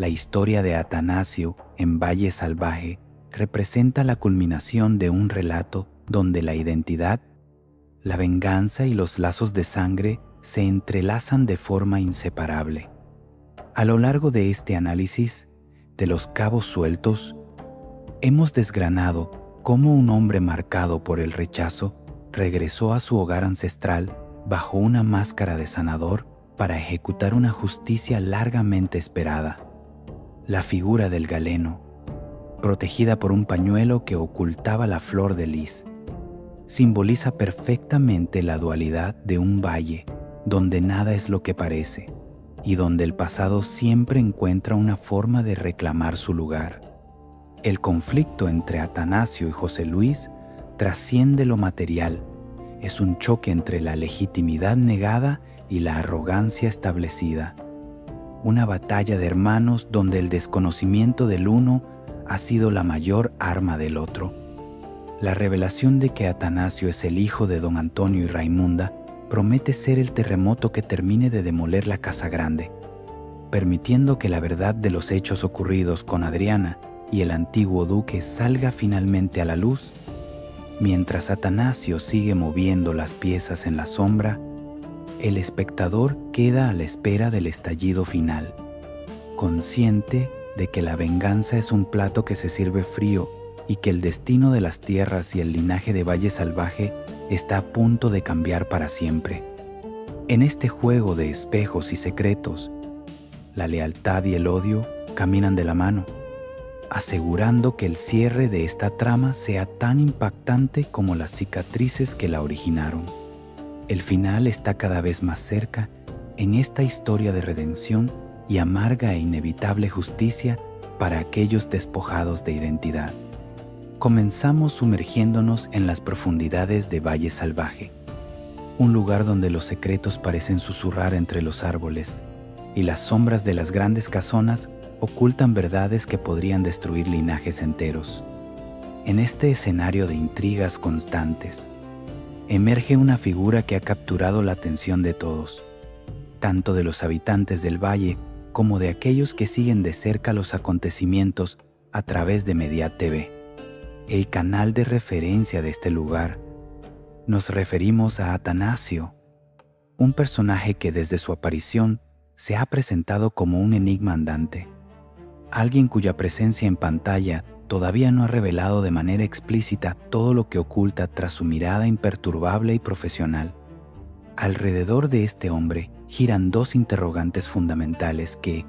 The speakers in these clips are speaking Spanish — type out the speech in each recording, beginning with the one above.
La historia de Atanasio en Valle Salvaje representa la culminación de un relato donde la identidad, la venganza y los lazos de sangre se entrelazan de forma inseparable. A lo largo de este análisis de los cabos sueltos, hemos desgranado cómo un hombre marcado por el rechazo regresó a su hogar ancestral bajo una máscara de sanador para ejecutar una justicia largamente esperada. La figura del galeno, protegida por un pañuelo que ocultaba la flor de lis, simboliza perfectamente la dualidad de un valle donde nada es lo que parece y donde el pasado siempre encuentra una forma de reclamar su lugar. El conflicto entre Atanasio y José Luis trasciende lo material. Es un choque entre la legitimidad negada y la arrogancia establecida. Una batalla de hermanos donde el desconocimiento del uno ha sido la mayor arma del otro. La revelación de que Atanasio es el hijo de don Antonio y Raimunda promete ser el terremoto que termine de demoler la Casa Grande, permitiendo que la verdad de los hechos ocurridos con Adriana y el antiguo duque salga finalmente a la luz. Mientras Atanasio sigue moviendo las piezas en la sombra, el espectador queda a la espera del estallido final, consciente de que la venganza es un plato que se sirve frío y que el destino de las tierras y el linaje de Valle Salvaje está a punto de cambiar para siempre. En este juego de espejos y secretos, la lealtad y el odio caminan de la mano, asegurando que el cierre de esta trama sea tan impactante como las cicatrices que la originaron. El final está cada vez más cerca en esta historia de redención y amarga e inevitable justicia para aquellos despojados de identidad. Comenzamos sumergiéndonos en las profundidades de Valle Salvaje, un lugar donde los secretos parecen susurrar entre los árboles y las sombras de las grandes casonas ocultan verdades que podrían destruir linajes enteros. En este escenario de intrigas constantes, emerge una figura que ha capturado la atención de todos, tanto de los habitantes del valle como de aquellos que siguen de cerca los acontecimientos a través de Mediat TV, el canal de referencia de este lugar. Nos referimos a Atanasio, un personaje que desde su aparición se ha presentado como un enigma andante, alguien cuya presencia en pantalla todavía no ha revelado de manera explícita todo lo que oculta tras su mirada imperturbable y profesional. Alrededor de este hombre giran dos interrogantes fundamentales que,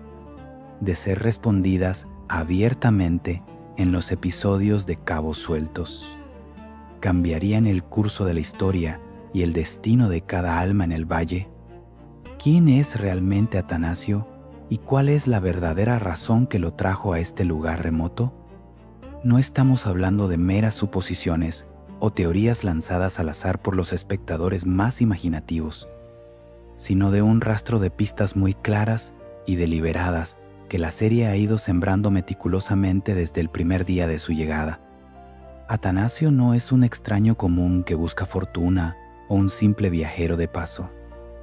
de ser respondidas abiertamente en los episodios de Cabos Sueltos, cambiarían el curso de la historia y el destino de cada alma en el valle. ¿Quién es realmente Atanasio y cuál es la verdadera razón que lo trajo a este lugar remoto? No estamos hablando de meras suposiciones o teorías lanzadas al azar por los espectadores más imaginativos, sino de un rastro de pistas muy claras y deliberadas que la serie ha ido sembrando meticulosamente desde el primer día de su llegada. Atanasio no es un extraño común que busca fortuna o un simple viajero de paso.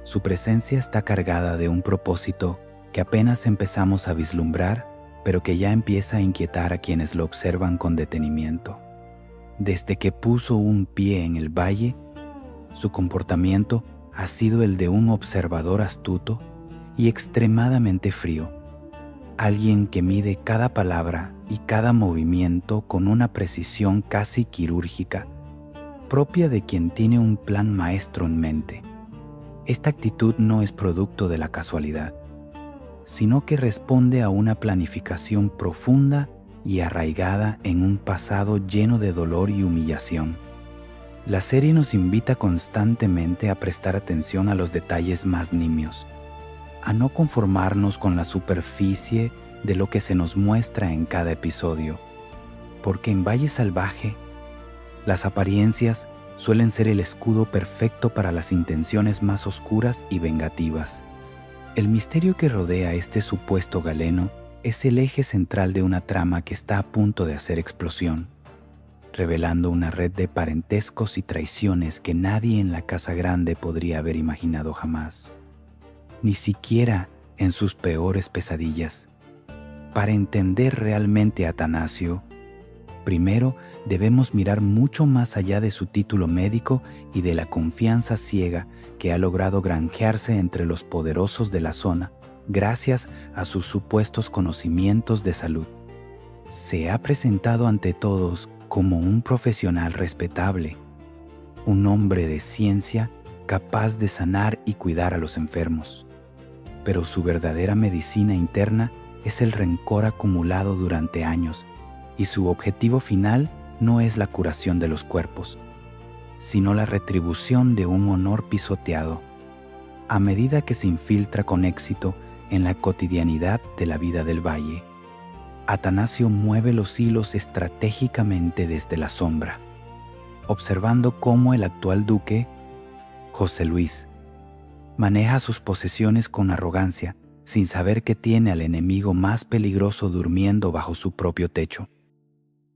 Su presencia está cargada de un propósito que apenas empezamos a vislumbrar, pero que ya empieza a inquietar a quienes lo observan con detenimiento. Desde que puso un pie en el valle, su comportamiento ha sido el de un observador astuto y extremadamente frío, alguien que mide cada palabra y cada movimiento con una precisión casi quirúrgica, propia de quien tiene un plan maestro en mente. Esta actitud no es producto de la casualidad, sino que responde a una planificación profunda y arraigada en un pasado lleno de dolor y humillación. La serie nos invita constantemente a prestar atención a los detalles más nimios, a no conformarnos con la superficie de lo que se nos muestra en cada episodio, porque en Valle Salvaje, las apariencias suelen ser el escudo perfecto para las intenciones más oscuras y vengativas. El misterio que rodea a este supuesto galeno es el eje central de una trama que está a punto de hacer explosión, revelando una red de parentescos y traiciones que nadie en la Casa Grande podría haber imaginado jamás, ni siquiera en sus peores pesadillas. Para entender realmente a Atanasio, primero debemos mirar mucho más allá de su título médico y de la confianza ciega que ha logrado granjearse entre los poderosos de la zona, gracias a sus supuestos conocimientos de salud. Se ha presentado ante todos como un profesional respetable, un hombre de ciencia capaz de sanar y cuidar a los enfermos. Pero su verdadera medicina interna es el rencor acumulado durante años, y su objetivo final no es la curación de los cuerpos, sino la retribución de un honor pisoteado, a medida que se infiltra con éxito en la cotidianidad de la vida del valle. Atanasio mueve los hilos estratégicamente desde la sombra, observando cómo el actual duque, José Luis, maneja sus posesiones con arrogancia, sin saber que tiene al enemigo más peligroso durmiendo bajo su propio techo.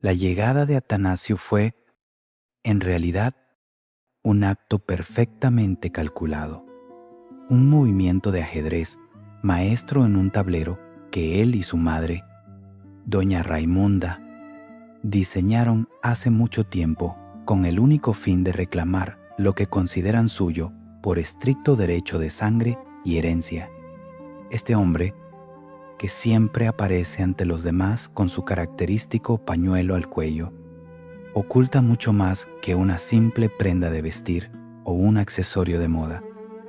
La llegada de Atanasio fue, en realidad, un acto perfectamente calculado, un movimiento de ajedrez, maestro en un tablero que él y su madre, doña Raimunda, diseñaron hace mucho tiempo con el único fin de reclamar lo que consideran suyo por estricto derecho de sangre y herencia. Este hombre, que siempre aparece ante los demás con su característico pañuelo al cuello, oculta mucho más que una simple prenda de vestir o un accesorio de moda.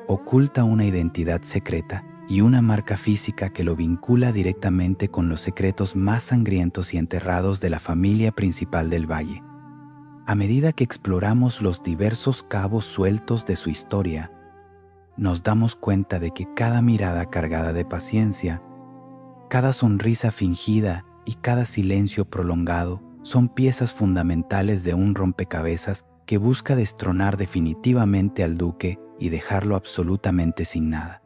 Oculta una identidad secreta y una marca física que lo vincula directamente con los secretos más sangrientos y enterrados de la familia principal del valle. A medida que exploramos los diversos cabos sueltos de su historia, nos damos cuenta de que cada mirada cargada de paciencia, cada sonrisa fingida y cada silencio prolongado son piezas fundamentales de un rompecabezas que busca destronar definitivamente al duque y dejarlo absolutamente sin nada.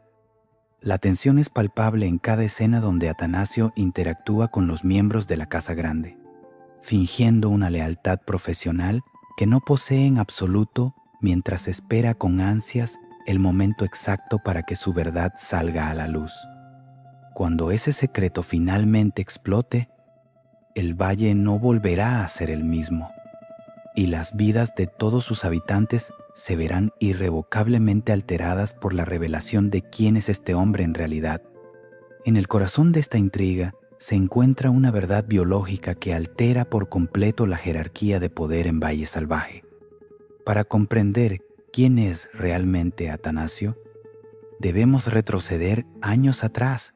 La tensión es palpable en cada escena donde Atanasio interactúa con los miembros de la Casa Grande, fingiendo una lealtad profesional que no posee en absoluto mientras espera con ansias el momento exacto para que su verdad salga a la luz. Cuando ese secreto finalmente explote, el valle no volverá a ser el mismo, y las vidas de todos sus habitantes se verán irrevocablemente alteradas por la revelación de quién es este hombre en realidad. En el corazón de esta intriga se encuentra una verdad biológica que altera por completo la jerarquía de poder en Valle Salvaje. Para comprender quién es realmente Atanasio, debemos retroceder años atrás,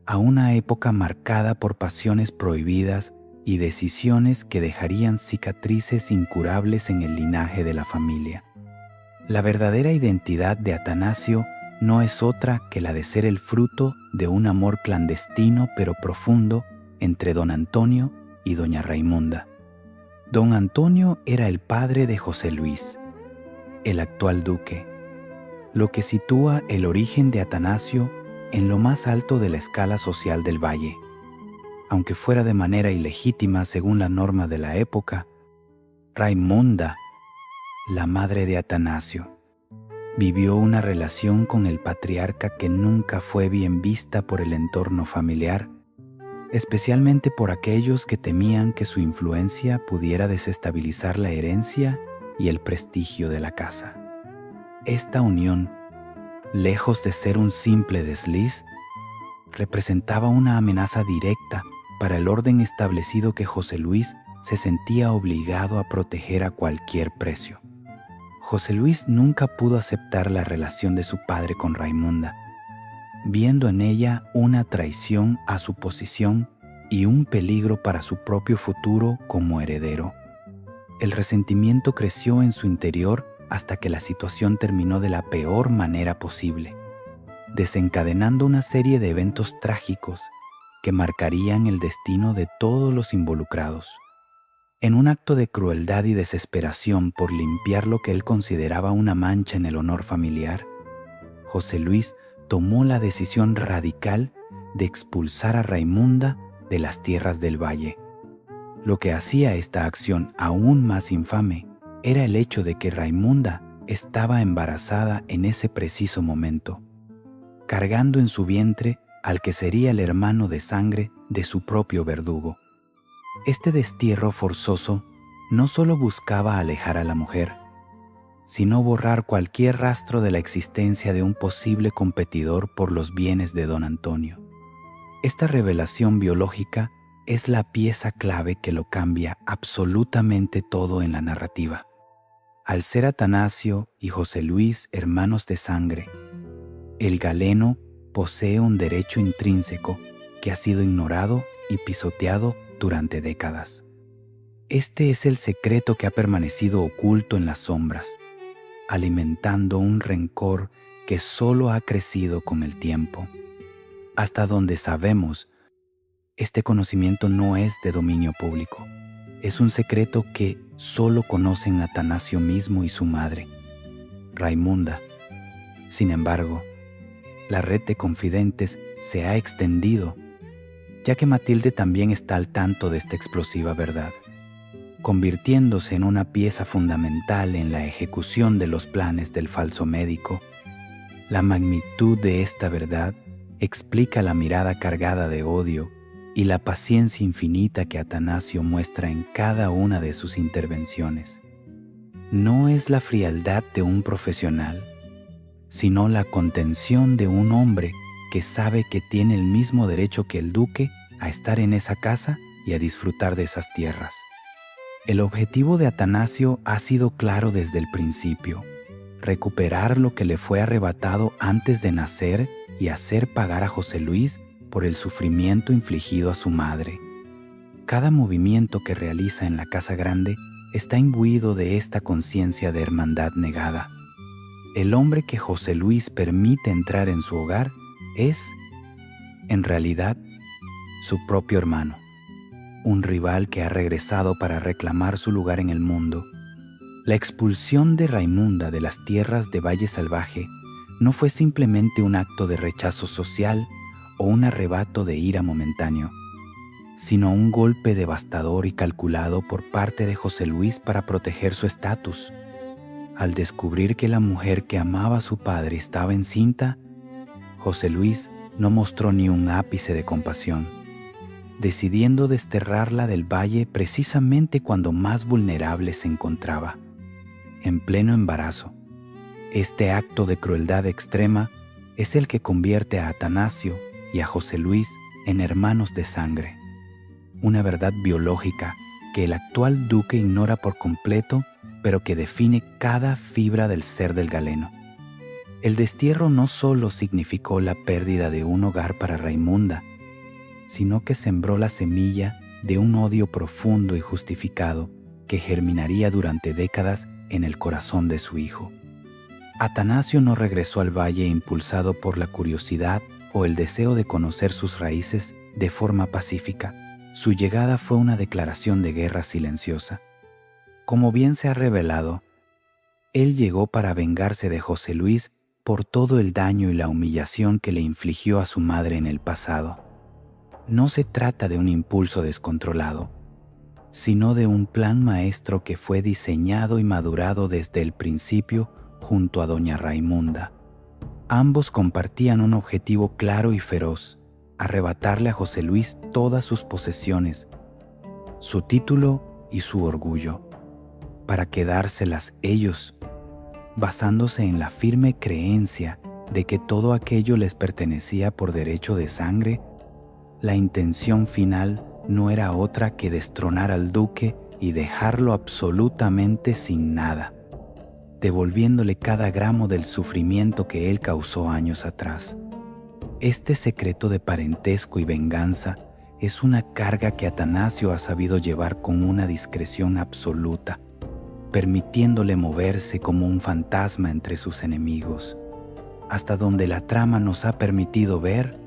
a una época marcada por pasiones prohibidas y decisiones que dejarían cicatrices incurables en el linaje de la familia. La verdadera identidad de Atanasio no es otra que la de ser el fruto de un amor clandestino pero profundo entre don Antonio y doña Raimunda. Don Antonio era el padre de José Luis, el actual duque, lo que sitúa el origen de Atanasio en lo más alto de la escala social del valle. Aunque fuera de manera ilegítima según la norma de la época, Raimunda, la madre de Atanasio, vivió una relación con el patriarca que nunca fue bien vista por el entorno familiar, especialmente por aquellos que temían que su influencia pudiera desestabilizar la herencia y el prestigio de la casa. Esta unión, lejos de ser un simple desliz, representaba una amenaza directa para el orden establecido que José Luis se sentía obligado a proteger a cualquier precio. José Luis nunca pudo aceptar la relación de su padre con Raimunda, viendo en ella una traición a su posición y un peligro para su propio futuro como heredero. El resentimiento creció en su interior hasta que la situación terminó de la peor manera posible, desencadenando una serie de eventos trágicos que marcarían el destino de todos los involucrados. En un acto de crueldad y desesperación por limpiar lo que él consideraba una mancha en el honor familiar, José Luis tomó la decisión radical de expulsar a Raimunda de las tierras del valle. Lo que hacía esta acción aún más infame era el hecho de que Raimunda estaba embarazada en ese preciso momento, cargando en su vientre al que sería el hermano de sangre de su propio verdugo. Este destierro forzoso no solo buscaba alejar a la mujer, sino borrar cualquier rastro de la existencia de un posible competidor por los bienes de don Antonio. Esta revelación biológica es la pieza clave que lo cambia absolutamente todo en la narrativa. Al ser Atanasio y José Luis hermanos de sangre, el galeno posee un derecho intrínseco que ha sido ignorado y pisoteado durante décadas. Este es el secreto que ha permanecido oculto en las sombras, alimentando un rencor que solo ha crecido con el tiempo. Hasta donde sabemos, este conocimiento no es de dominio público. Es un secreto que solo conocen Atanasio mismo y su madre, Raimunda. Sin embargo, la red de confidentes se ha extendido, ya que Matilde también está al tanto de esta explosiva verdad, convirtiéndose en una pieza fundamental en la ejecución de los planes del falso médico. La magnitud de esta verdad explica la mirada cargada de odio y la paciencia infinita que Atanasio muestra en cada una de sus intervenciones. No es la frialdad de un profesional, sino la contención de un hombre que sabe que tiene el mismo derecho que el duque a estar en esa casa y a disfrutar de esas tierras. El objetivo de Atanasio ha sido claro desde el principio: recuperar lo que le fue arrebatado antes de nacer y hacer pagar a José Luis por el sufrimiento infligido a su madre. Cada movimiento que realiza en la Casa Grande está imbuido de esta conciencia de hermandad negada. El hombre que José Luis permite entrar en su hogar es, en realidad, su propio hermano, un rival que ha regresado para reclamar su lugar en el mundo. La expulsión de Raimunda de las tierras de Valle Salvaje no fue simplemente un acto de rechazo social o un arrebato de ira momentáneo, sino un golpe devastador y calculado por parte de José Luis para proteger su estatus. Al descubrir que la mujer que amaba a su padre estaba encinta, José Luis no mostró ni un ápice de compasión, decidiendo desterrarla del valle precisamente cuando más vulnerable se encontraba, en pleno embarazo. Este acto de crueldad extrema es el que convierte a Atanasio y a José Luis en hermanos de sangre, una verdad biológica que el actual duque ignora por completo, pero que define cada fibra del ser del galeno. El destierro no solo significó la pérdida de un hogar para Raimunda, sino que sembró la semilla de un odio profundo y justificado que germinaría durante décadas en el corazón de su hijo. Atanasio no regresó al valle impulsado por la curiosidad o el deseo de conocer sus raíces de forma pacífica. Su llegada fue una declaración de guerra silenciosa. Como bien se ha revelado, él llegó para vengarse de José Luis por todo el daño y la humillación que le infligió a su madre en el pasado. No se trata de un impulso descontrolado, sino de un plan maestro que fue diseñado y madurado desde el principio junto a doña Raimunda. Ambos compartían un objetivo claro y feroz: arrebatarle a José Luis todas sus posesiones, su título y su orgullo, para quedárselas ellos, basándose en la firme creencia de que todo aquello les pertenecía por derecho de sangre. La intención final no era otra que destronar al duque y dejarlo absolutamente sin nada, devolviéndole cada gramo del sufrimiento que él causó años atrás. Este secreto de parentesco y venganza es una carga que Atanasio ha sabido llevar con una discreción absoluta, permitiéndole moverse como un fantasma entre sus enemigos. Hasta donde la trama nos ha permitido ver,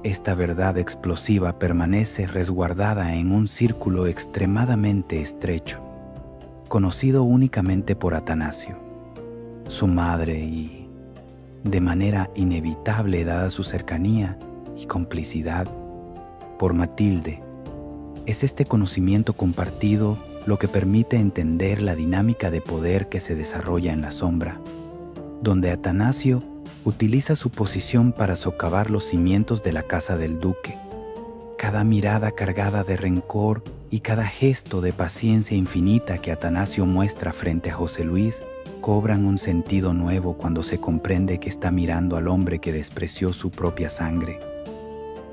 esta verdad explosiva permanece resguardada en un círculo extremadamente estrecho, conocido únicamente por Atanasio, su madre y, de manera inevitable dada su cercanía y complicidad, por Matilde. Es este conocimiento compartido lo que permite entender la dinámica de poder que se desarrolla en la sombra, donde Atanasio utiliza su posición para socavar los cimientos de la casa del duque, Cada mirada cargada de rencor y cada gesto de paciencia infinita que Atanasio muestra frente a José Luis cobran un sentido nuevo cuando se comprende que está mirando al hombre que despreció su propia sangre.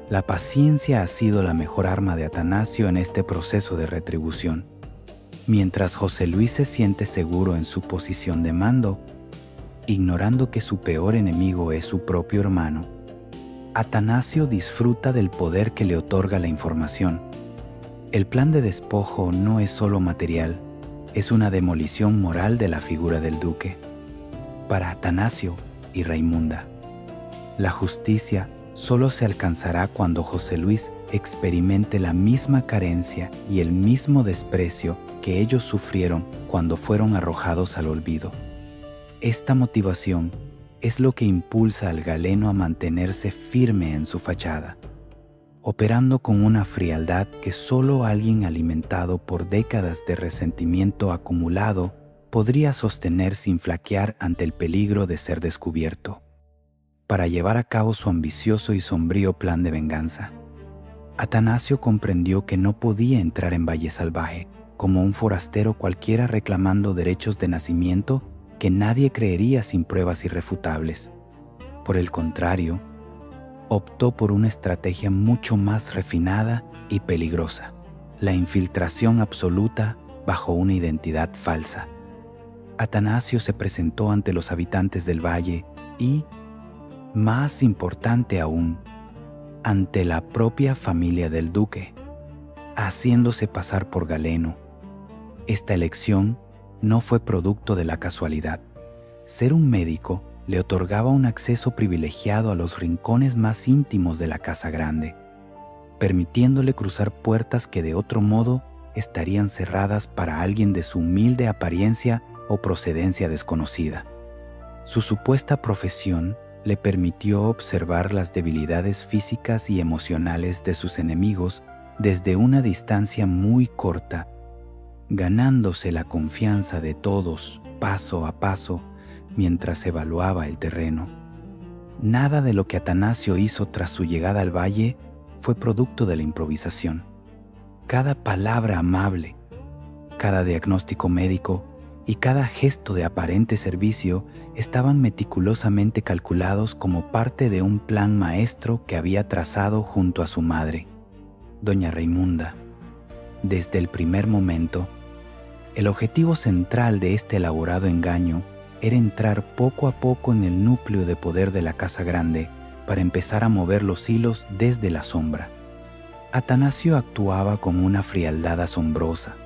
La paciencia ha sido la mejor arma de Atanasio en este proceso de retribución. Mientras José Luis se siente seguro en su posición de mando, ignorando que su peor enemigo es su propio hermano, Atanasio disfruta del poder que le otorga la información. El plan de despojo no es solo material, es una demolición moral de la figura del duque. Para Atanasio y Raimunda, la justicia solo se alcanzará cuando José Luis experimente la misma carencia y el mismo desprecio que ellos sufrieron cuando fueron arrojados al olvido. Esta motivación es lo que impulsa al galeno a mantenerse firme en su fachada, operando con una frialdad que solo alguien alimentado por décadas de resentimiento acumulado podría sostener sin flaquear ante el peligro de ser descubierto, para llevar a cabo su ambicioso y sombrío plan de venganza. Atanasio comprendió que no podía entrar en Valle Salvaje como un forastero cualquiera reclamando derechos de nacimiento que nadie creería sin pruebas irrefutables. Por el contrario, optó por una estrategia mucho más refinada y peligrosa: la infiltración absoluta bajo una identidad falsa. Atanasio se presentó ante los habitantes del valle y, más importante aún, ante la propia familia del duque, haciéndose pasar por galeno. Esta elección no fue producto de la casualidad. Ser un médico le otorgaba un acceso privilegiado a los rincones más íntimos de la Casa Grande, permitiéndole cruzar puertas que de otro modo estarían cerradas para alguien de su humilde apariencia o procedencia desconocida. Su supuesta profesión le permitió observar las debilidades físicas y emocionales de sus enemigos desde una distancia muy corta, ganándose la confianza de todos paso a paso mientras evaluaba el terreno. Nada de lo que Atanasio hizo tras su llegada al valle fue producto de la improvisación. Cada palabra amable, cada diagnóstico médico y cada gesto de aparente servicio estaban meticulosamente calculados como parte de un plan maestro que había trazado junto a su madre, doña Raimunda. Desde el primer momento, el objetivo central de este elaborado engaño era entrar poco a poco en el núcleo de poder de la Casa Grande para empezar a mover los hilos desde la sombra. Atanasio actuaba con una frialdad asombrosa,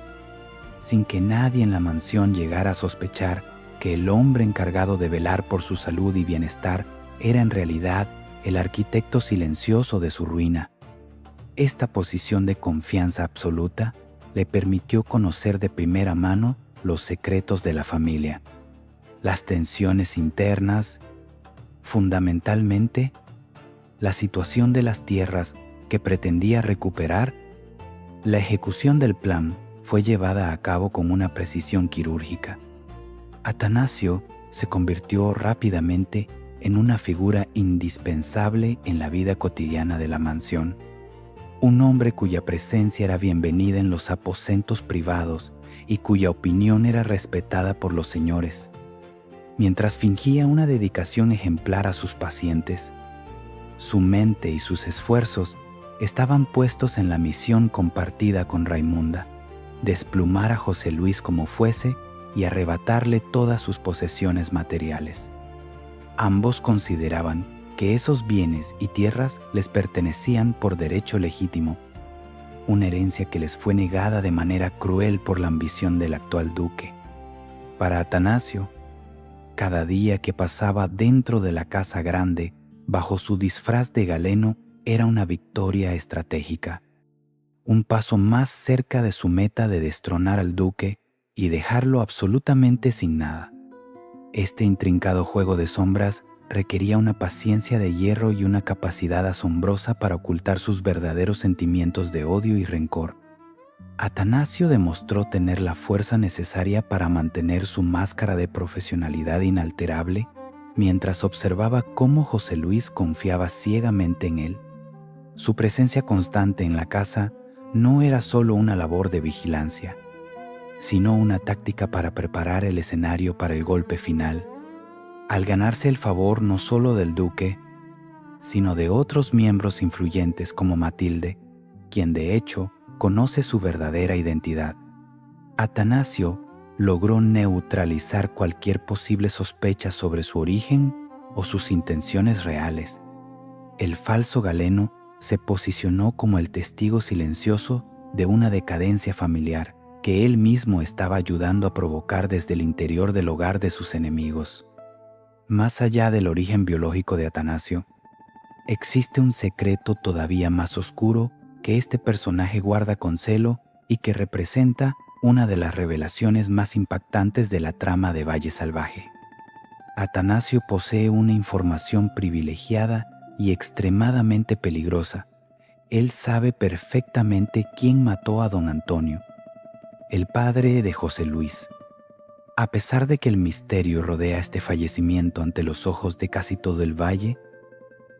sin que nadie en la mansión llegara a sospechar que el hombre encargado de velar por su salud y bienestar era en realidad el arquitecto silencioso de su ruina. Esta posición de confianza absoluta le permitió conocer de primera mano los secretos de la familia, las tensiones internas, fundamentalmente la situación de las tierras que pretendía recuperar. La ejecución del plan fue llevada a cabo con una precisión quirúrgica. Atanasio se convirtió rápidamente en una figura indispensable en la vida cotidiana de la mansión. Un hombre cuya presencia era bienvenida en los aposentos privados y cuya opinión era respetada por los señores. Mientras fingía una dedicación ejemplar a sus pacientes, su mente y sus esfuerzos estaban puestos en la misión compartida con Raimunda: desplumar a José Luis como fuese y arrebatarle todas sus posesiones materiales. Ambos consideraban que esos bienes y tierras les pertenecían por derecho legítimo, una herencia que les fue negada de manera cruel por la ambición del actual duque. Para Atanasio, cada día que pasaba dentro de la Casa Grande, bajo su disfraz de galeno, era una victoria estratégica, un paso más cerca de su meta de destronar al duque y dejarlo absolutamente sin nada. Este intrincado juego de sombras requería una paciencia de hierro y una capacidad asombrosa para ocultar sus verdaderos sentimientos de odio y rencor. Atanasio demostró tener la fuerza necesaria para mantener su máscara de profesionalidad inalterable mientras observaba cómo José Luis confiaba ciegamente en él. Su presencia constante en la casa no era solo una labor de vigilancia, sino una táctica para preparar el escenario para el golpe final, al ganarse el favor no solo del duque, sino de otros miembros influyentes como Matilde, quien de hecho conoce su verdadera identidad. Atanasio logró neutralizar cualquier posible sospecha sobre su origen o sus intenciones reales. El falso Galeno se posicionó como el testigo silencioso de una decadencia familiar que él mismo estaba ayudando a provocar desde el interior del hogar de sus enemigos. Más allá del origen biológico de Atanasio, existe un secreto todavía más oscuro que este personaje guarda con celo y que representa una de las revelaciones más impactantes de la trama de Valle Salvaje. Atanasio posee una información privilegiada y extremadamente peligrosa. Él sabe perfectamente quién mató a don Antonio, el padre de José Luis. A pesar de que el misterio rodea este fallecimiento ante los ojos de casi todo el valle,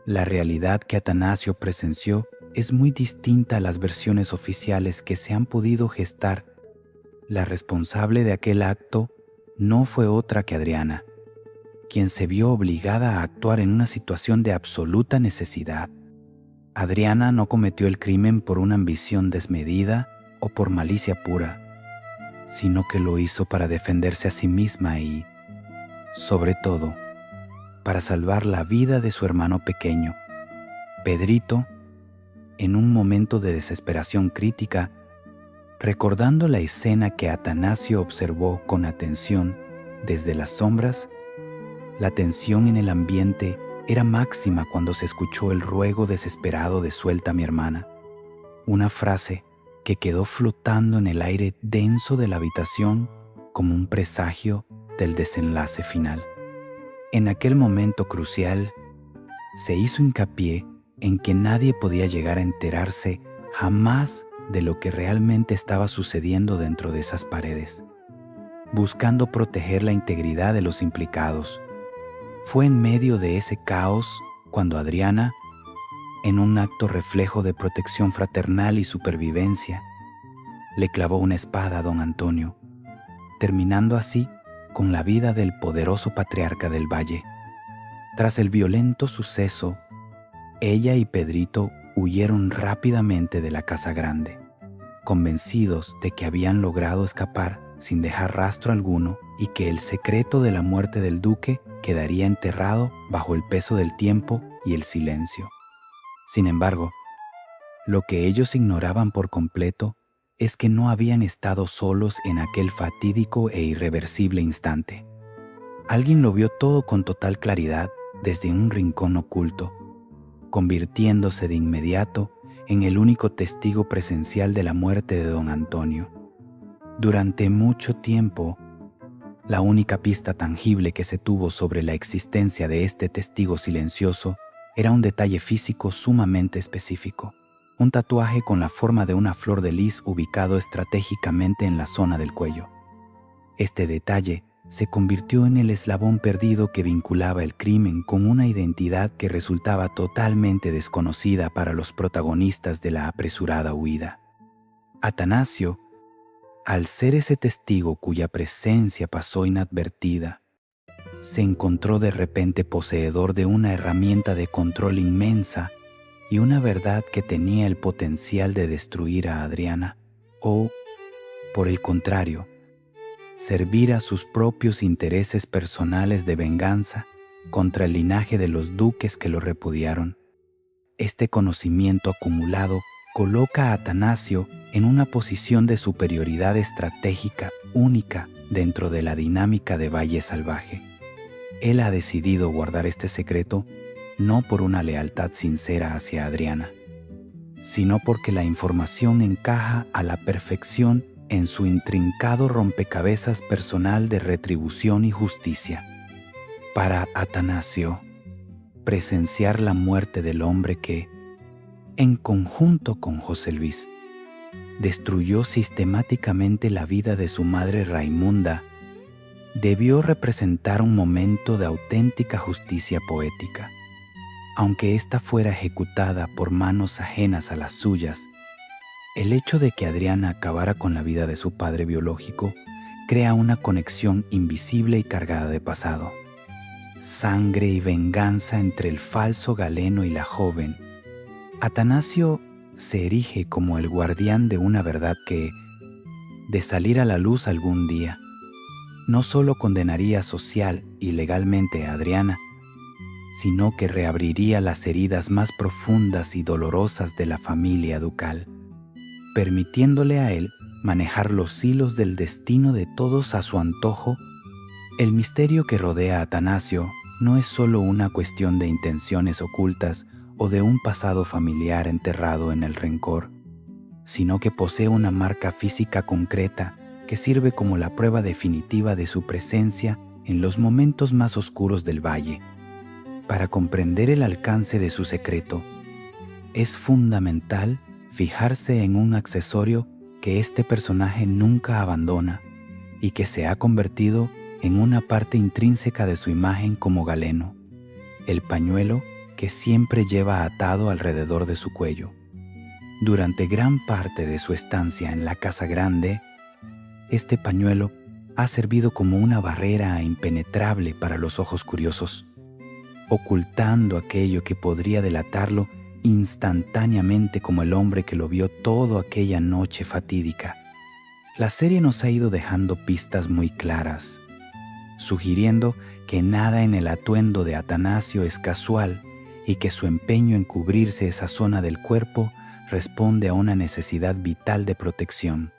la realidad que Atanasio presenció es muy distinta a las versiones oficiales que se han podido gestar. La responsable de aquel acto no fue otra que Adriana, quien se vio obligada a actuar en una situación de absoluta necesidad. Adriana no cometió el crimen por una ambición desmedida o por malicia pura, sino que lo hizo para defenderse a sí misma y, sobre todo, para salvar la vida de su hermano pequeño. Pedrito, en un momento de desesperación crítica, recordando la escena que Atanasio observó con atención desde las sombras, la tensión en el ambiente era máxima cuando se escuchó el ruego desesperado de «Suelta a mi hermana», una frase que quedó flotando en el aire denso de la habitación como un presagio del desenlace final. En aquel momento crucial, se hizo hincapié en que nadie podía llegar a enterarse jamás de lo que realmente estaba sucediendo dentro de esas paredes, buscando proteger la integridad de los implicados. Fue en medio de ese caos cuando Adriana, en un acto reflejo de protección fraternal y supervivencia, le clavó una espada a don Antonio, terminando así con la vida del poderoso patriarca del valle. Tras el violento suceso, ella y Pedrito huyeron rápidamente de la casa grande, convencidos de que habían logrado escapar sin dejar rastro alguno y que el secreto de la muerte del duque quedaría enterrado bajo el peso del tiempo y el silencio. Sin embargo, lo que ellos ignoraban por completo es que no habían estado solos en aquel fatídico e irreversible instante. Alguien lo vio todo con total claridad desde un rincón oculto, convirtiéndose de inmediato en el único testigo presencial de la muerte de don Antonio. Durante mucho tiempo, la única pista tangible que se tuvo sobre la existencia de este testigo silencioso era un detalle físico sumamente específico, un tatuaje con la forma de una flor de lis ubicado estratégicamente en la zona del cuello. Este detalle se convirtió en el eslabón perdido que vinculaba el crimen con una identidad que resultaba totalmente desconocida para los protagonistas de la apresurada huida. Atanasio, al ser ese testigo cuya presencia pasó inadvertida, se encontró de repente poseedor de una herramienta de control inmensa y una verdad que tenía el potencial de destruir a Adriana o, por el contrario, servir a sus propios intereses personales de venganza contra el linaje de los duques que lo repudiaron. Este conocimiento acumulado coloca a Atanasio en una posición de superioridad estratégica única dentro de la dinámica de Valle Salvaje. Él ha decidido guardar este secreto no por una lealtad sincera hacia Adriana, sino porque la información encaja a la perfección en su intrincado rompecabezas personal de retribución y justicia. Para Atanasio, presenciar la muerte del hombre que, en conjunto con José Luis, destruyó sistemáticamente la vida de su madre Raimunda, debió representar un momento de auténtica justicia poética. aunque ésta fuera ejecutada por manos ajenas a las suyas. El hecho de que Adriana acabara con la vida de su padre biológico crea una conexión invisible y cargada de pasado. Sangre y venganza entre el falso Galeno y la joven. Atanasio se erige como el guardián de una verdad que, de salir a la luz algún día, no solo condenaría social y legalmente a Adriana, sino que reabriría las heridas más profundas y dolorosas de la familia ducal, permitiéndole a él manejar los hilos del destino de todos a su antojo. El misterio que rodea a Atanasio no es solo una cuestión de intenciones ocultas o de un pasado familiar enterrado en el rencor, sino que posee una marca física concreta que sirve como la prueba definitiva de su presencia en los momentos más oscuros del valle. Para comprender el alcance de su secreto, es fundamental fijarse en un accesorio que este personaje nunca abandona y que se ha convertido en una parte intrínseca de su imagen como Galeno: el pañuelo que siempre lleva atado alrededor de su cuello. Durante gran parte de su estancia en la Casa Grande, este pañuelo ha servido como una barrera impenetrable para los ojos curiosos, ocultando aquello que podría delatarlo instantáneamente como el hombre que lo vio toda aquella noche fatídica. La serie nos ha ido dejando pistas muy claras, sugiriendo que nada en el atuendo de Atanasio es casual y que su empeño en cubrirse esa zona del cuerpo responde a una necesidad vital de protección.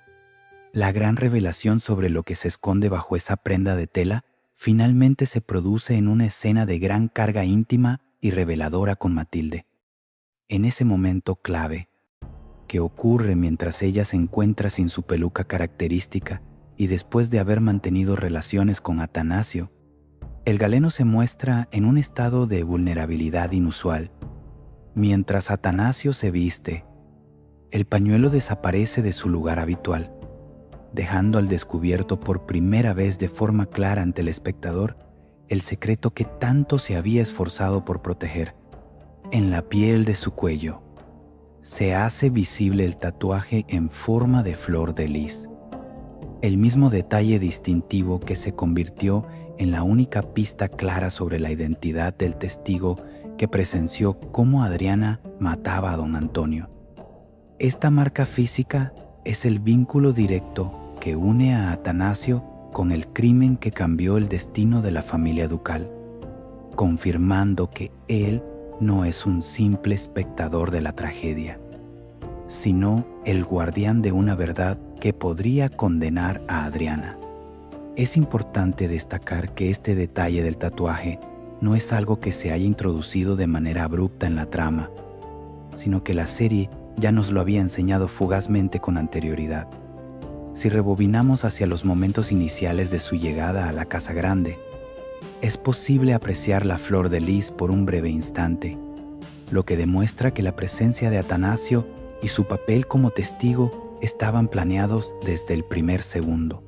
La gran revelación sobre lo que se esconde bajo esa prenda de tela finalmente se produce en una escena de gran carga íntima y reveladora con Matilde. En ese momento clave, que ocurre mientras ella se encuentra sin su peluca característica y después de haber mantenido relaciones con Atanasio, el Galeno se muestra en un estado de vulnerabilidad inusual. Mientras Atanasio se viste, el pañuelo desaparece de su lugar habitual, dejando al descubierto por primera vez de forma clara ante el espectador el secreto que tanto se había esforzado por proteger. En la piel de su cuello se hace visible el tatuaje en forma de flor de lis, el mismo detalle distintivo que se convirtió en la única pista clara sobre la identidad del testigo que presenció cómo Adriana mataba a don Antonio. Esta marca física es el vínculo directo que une a Atanasio con el crimen que cambió el destino de la familia ducal, confirmando que él no es un simple espectador de la tragedia, sino el guardián de una verdad que podría condenar a Adriana. Es importante destacar que este detalle del tatuaje no es algo que se haya introducido de manera abrupta en la trama, sino que la serie ya nos lo había enseñado fugazmente con anterioridad. Si rebobinamos hacia los momentos iniciales de su llegada a la Casa Grande, es posible apreciar la flor de lis por un breve instante, lo que demuestra que la presencia de Atanasio y su papel como testigo estaban planeados desde el primer segundo.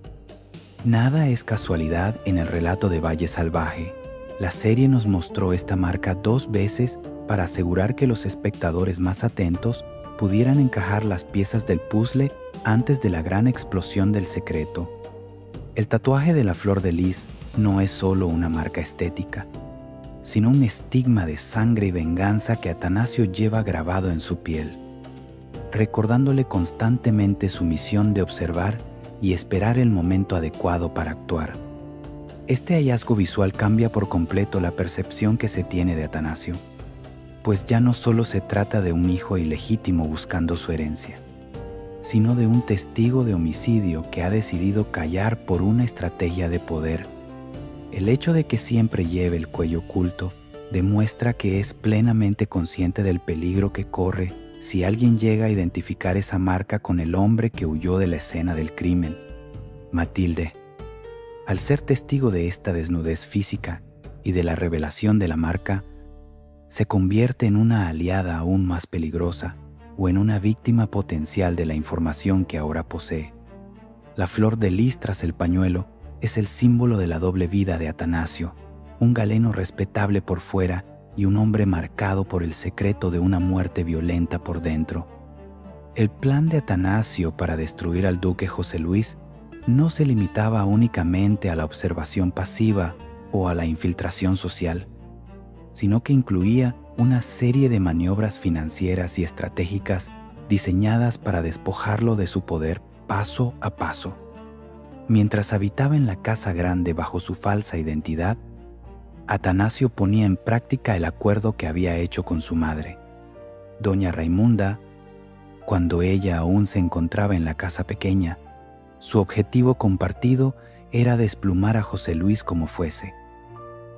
Nada es casualidad en el relato de Valle Salvaje. La serie nos mostró esta marca 2 veces para asegurar que los espectadores más atentos pudieran encajar las piezas del puzzle antes de la gran explosión del secreto. El tatuaje de la flor de lis no es solo una marca estética, sino un estigma de sangre y venganza que Atanasio lleva grabado en su piel, recordándole constantemente su misión de observar y esperar el momento adecuado para actuar. Este hallazgo visual cambia por completo la percepción que se tiene de Atanasio, pues ya no solo se trata de un hijo ilegítimo buscando su herencia, sino de un testigo de homicidio que ha decidido callar por una estrategia de poder. El hecho de que siempre lleve el cuello oculto demuestra que es plenamente consciente del peligro que corre si alguien llega a identificar esa marca con el hombre que huyó de la escena del crimen. Matilde, al ser testigo de esta desnudez física y de la revelación de la marca, se convierte en una aliada aún más peligrosa o en una víctima potencial de la información que ahora posee. La flor de lis tras el pañuelo es el símbolo de la doble vida de Atanasio, un Galeno respetable por fuera y un hombre marcado por el secreto de una muerte violenta por dentro. El plan de Atanasio para destruir al duque José Luis no se limitaba únicamente a la observación pasiva o a la infiltración social, sino que incluía una serie de maniobras financieras y estratégicas diseñadas para despojarlo de su poder paso a paso. Mientras habitaba en la Casa Grande bajo su falsa identidad, Atanasio ponía en práctica el acuerdo que había hecho con su madre, doña Raimunda. Cuando ella aún se encontraba en la casa pequeña, su objetivo compartido era desplumar a José Luis como fuese.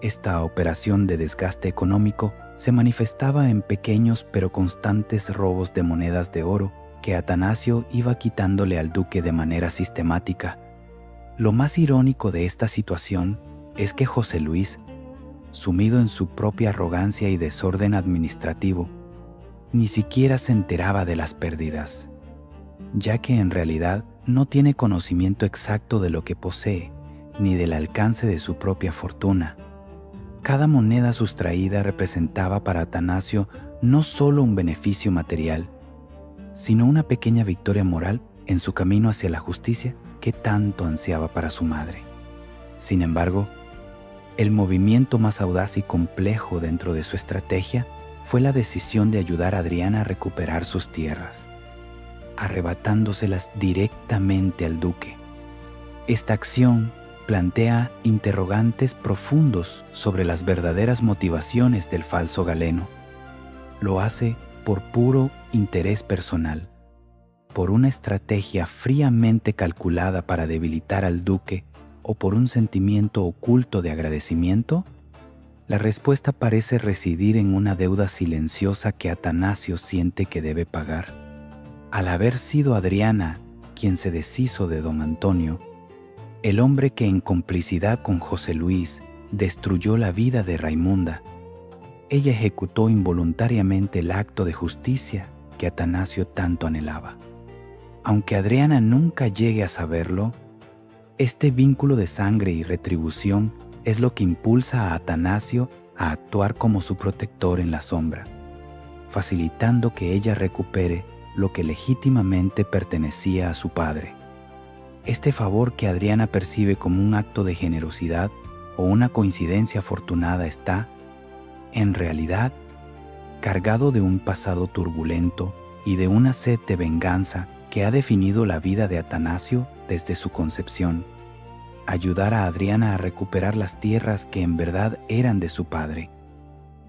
Esta operación de desgaste económico se manifestaba en pequeños pero constantes robos de monedas de oro que Atanasio iba quitándole al duque de manera sistemática. Lo más irónico de esta situación es que José Luis, sumido en su propia arrogancia y desorden administrativo, ni siquiera se enteraba de las pérdidas, ya que en realidad no tiene conocimiento exacto de lo que posee, ni del alcance de su propia fortuna. Cada moneda sustraída representaba para Atanasio no solo un beneficio material, sino una pequeña victoria moral en su camino hacia la justicia que tanto ansiaba para su madre. Sin embargo, el movimiento más audaz y complejo dentro de su estrategia fue la decisión de ayudar a Adriana a recuperar sus tierras, arrebatándoselas directamente al duque. Esta acción plantea interrogantes profundos sobre las verdaderas motivaciones del falso galeno. Lo hace por puro interés personal, por una estrategia fríamente calculada para debilitar al duque o por un sentimiento oculto de agradecimiento. La respuesta parece residir en una deuda silenciosa que Atanasio siente que debe pagar. Al haber sido Adriana quien se deshizo de don Antonio, el hombre que en complicidad con José Luis destruyó la vida de Raimunda, ella ejecutó involuntariamente el acto de justicia que Atanasio tanto anhelaba. Aunque Adriana nunca llegue a saberlo, este vínculo de sangre y retribución es lo que impulsa a Atanasio a actuar como su protector en la sombra, facilitando que ella recupere lo que legítimamente pertenecía a su padre. Este favor que Adriana percibe como un acto de generosidad o una coincidencia afortunada está, en realidad, cargado de un pasado turbulento y de una sed de venganza que ha definido la vida de Atanasio desde su concepción. Ayudar a Adriana a recuperar las tierras que en verdad eran de su padre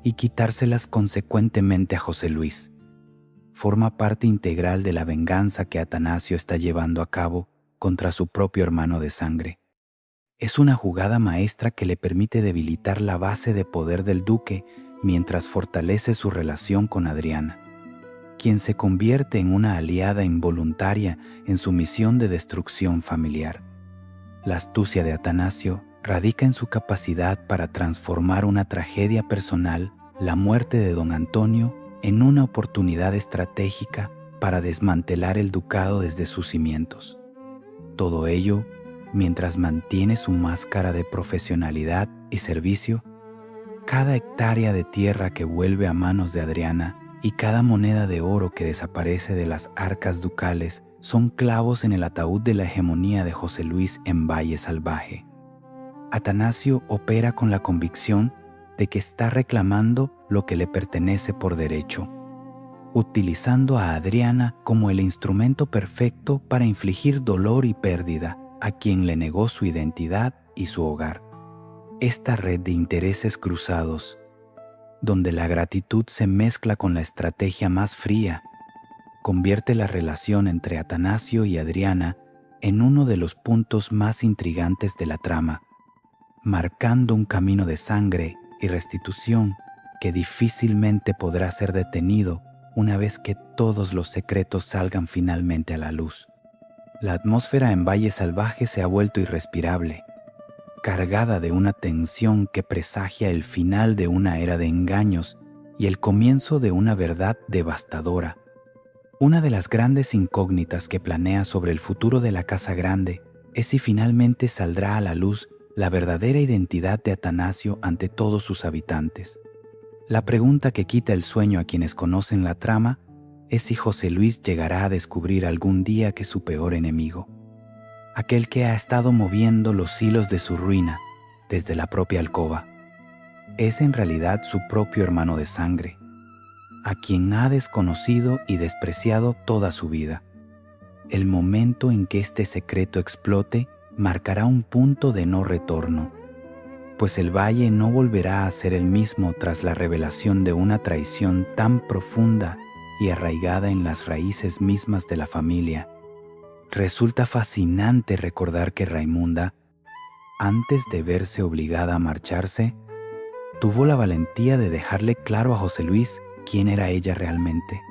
y quitárselas consecuentemente a José Luis forma parte integral de la venganza que Atanasio está llevando a cabo contra su propio hermano de sangre. Es una jugada maestra que le permite debilitar la base de poder del duque mientras fortalece su relación con Adriana, quien se convierte en una aliada involuntaria en su misión de destrucción familiar. La astucia de Atanasio radica en su capacidad para transformar una tragedia personal, la muerte de don Antonio, en una oportunidad estratégica para desmantelar el ducado desde sus cimientos. Todo ello mientras mantiene su máscara de profesionalidad y servicio. Cada hectárea de tierra que vuelve a manos de Adriana y cada moneda de oro que desaparece de las arcas ducales son clavos en el ataúd de la hegemonía de José Luis en Valle Salvaje. Atanasio opera con la convicción de que está reclamando lo que le pertenece por derecho, utilizando a Adriana como el instrumento perfecto para infligir dolor y pérdida a quien le negó su identidad y su hogar. Esta red de intereses cruzados, donde la gratitud se mezcla con la estrategia más fría, convierte la relación entre Atanasio y Adriana en uno de los puntos más intrigantes de la trama, marcando un camino de sangre y restitución que difícilmente podrá ser detenido una vez que todos los secretos salgan finalmente a la luz. La atmósfera en Valle Salvaje se ha vuelto irrespirable, cargada de una tensión que presagia el final de una era de engaños y el comienzo de una verdad devastadora. Una de las grandes incógnitas que planea sobre el futuro de la Casa Grande es si finalmente saldrá a la luz la verdadera identidad de Atanasio ante todos sus habitantes. La pregunta que quita el sueño a quienes conocen la trama es si José Luis llegará a descubrir algún día que su peor enemigo, aquel que ha estado moviendo los hilos de su ruina desde la propia alcoba, es en realidad su propio hermano de sangre, a quien ha desconocido y despreciado toda su vida. El momento en que este secreto explote marcará un punto de no retorno, pues el valle no volverá a ser el mismo tras la revelación de una traición tan profunda y arraigada en las raíces mismas de la familia. Resulta fascinante recordar que Raimunda, antes de verse obligada a marcharse, tuvo la valentía de dejarle claro a José Luis quién era ella realmente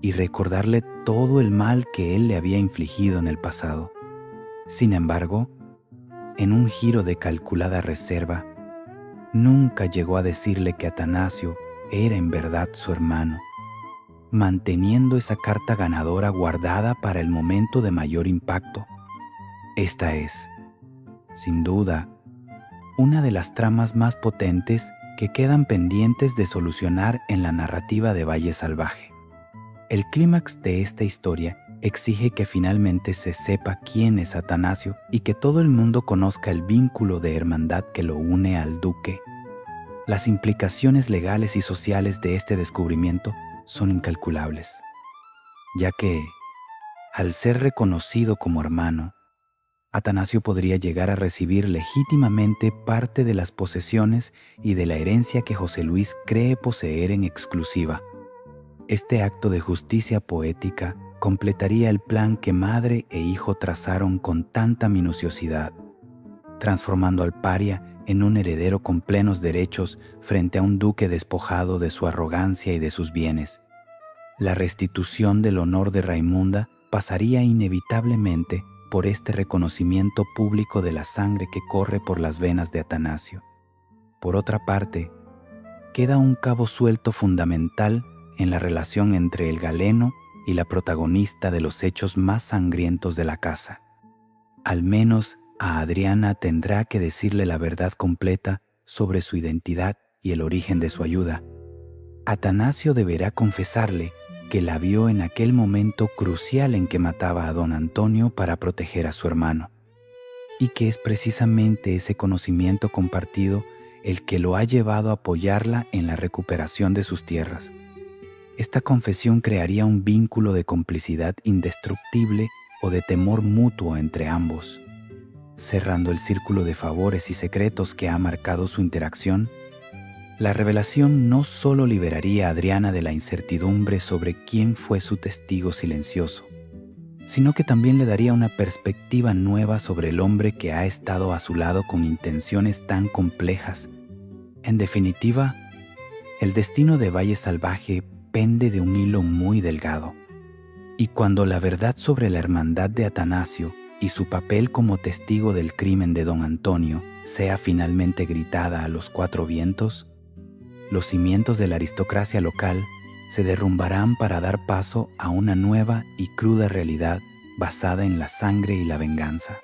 y recordarle todo el mal que él le había infligido en el pasado. Sin embargo, en un giro de calculada reserva, nunca llegó a decirle que Atanasio era en verdad su hermano, manteniendo esa carta ganadora guardada para el momento de mayor impacto. Esta es, sin duda, una de las tramas más potentes que quedan pendientes de solucionar en la narrativa de Valle Salvaje. El clímax de esta historia exige que finalmente se sepa quién es Atanasio y que todo el mundo conozca el vínculo de hermandad que lo une al duque. Las implicaciones legales y sociales de este descubrimiento son incalculables, ya que, al ser reconocido como hermano, Atanasio podría llegar a recibir legítimamente parte de las posesiones y de la herencia que José Luis cree poseer en exclusiva. Este acto de justicia poética completaría el plan que madre e hijo trazaron con tanta minuciosidad, transformando al paria en un heredero con plenos derechos frente a un duque despojado de su arrogancia y de sus bienes. La restitución del honor de Raimunda pasaría inevitablemente por este reconocimiento público de la sangre que corre por las venas de Atanasio. Por otra parte, queda un cabo suelto fundamental en la relación entre el galeno y la protagonista de los hechos más sangrientos de la casa. Al menos a Adriana tendrá que decirle la verdad completa sobre su identidad y el origen de su ayuda. Atanasio deberá confesarle que la vio en aquel momento crucial en que mataba a don Antonio para proteger a su hermano, y que es precisamente ese conocimiento compartido el que lo ha llevado a apoyarla en la recuperación de sus tierras. Esta confesión crearía un vínculo de complicidad indestructible o de temor mutuo entre ambos. Cerrando el círculo de favores y secretos que ha marcado su interacción, la revelación no solo liberaría a Adriana de la incertidumbre sobre quién fue su testigo silencioso, sino que también le daría una perspectiva nueva sobre el hombre que ha estado a su lado con intenciones tan complejas. En definitiva, el destino de Valle Salvaje pende de un hilo muy delgado, y cuando la verdad sobre la hermandad de Atanasio y su papel como testigo del crimen de don Antonio sea finalmente gritada a los cuatro vientos, los cimientos de la aristocracia local se derrumbarán para dar paso a una nueva y cruda realidad basada en la sangre y la venganza.